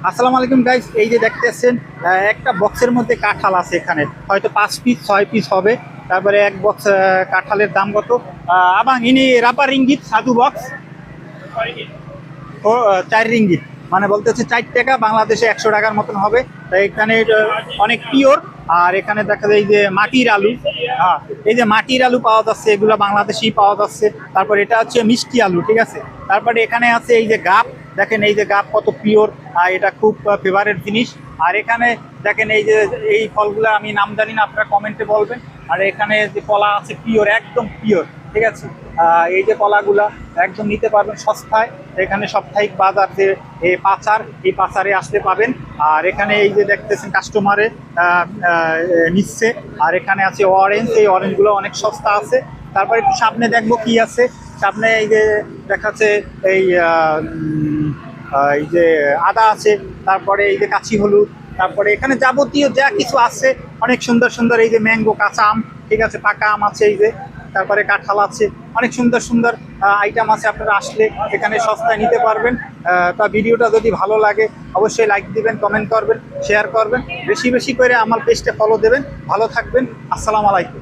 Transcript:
আসসালামু আলাইকুম গাইস, এই যে দেখতেছেন একটা বক্সের মধ্যে কাঁঠাল আছে। এখানে হয়তো 5 পিস 6 পিস হবে। তারপরে এক বক্স কাঁঠালের দাম কত? আবাং ইনি রাপার রিঙ্গিত সাধু বক্স ও 4 রিঙ্গিত, মানে বলতেছে 4 টাকা, বাংলাদেশে 100 টাকার মতন হবে। তাই এখানে অনেক পিওর। আর এখানে দেখা যায় এই যে মাটির আলু, হ্যাঁ, এই যে মাটির আলু পাওয়া যাচ্ছে, এগুলো বাংলাদেশি পাওয়া যাচ্ছে। তারপর এটা হচ্ছে মিষ্টি আলু, ঠিক আছে। তারপরে এখানে আছে এই যে গাপ, দেখেন এই যে গাপ কত পিওর, এটা খুব ফেভারেট জিনিস। আর এখানে দেখেন এই যে এই ফলগুলো আমি নাম জানি না, আপনারা কমেন্টে বলবেন। আর এখানে যে কলা আছে পিওর, একদম পিওর, ঠিক আছে। এই যে কলাগুলা একদম নিতে পারবেন সস্তায়। এখানে সাপ্তাহিক বাজার যে পাচার, এই পাচারে আসতে পাবেন। আর এখানে এই যে দেখতেছেন কাস্টমারে নিচ্ছে। আর এখানে আছে অরেঞ্জ, এই অরেঞ্জগুলো অনেক সস্তা আছে। তারপরে একটু সামনে দেখবো কি আছে। সামনে এই যে দেখাচ্ছে এই এই যে আদা আছে। তারপরে এই যে কাঁচি হলুদ। তারপরে এখানে যাবতীয় যা কিছু আছে অনেক সুন্দর সুন্দর, এই যে ম্যাঙ্গো, কাঁচা আম, ঠিক আছে, পাকা আম আছে এই যে। তারপরে কাঁঠাল আছে, অনেক সুন্দর সুন্দর আইটেম আছে। আপনারা আসলে এখানে সস্তায় নিতে পারবেন। তা ভিডিওটা যদি ভালো লাগে অবশ্যই লাইক দিবেন, কমেন্ট করবেন, শেয়ার করবেন, বেশি বেশি করে আমার পেজটা ফলো দেবেন। ভালো থাকবেন, আসসালামু আলাইকুম।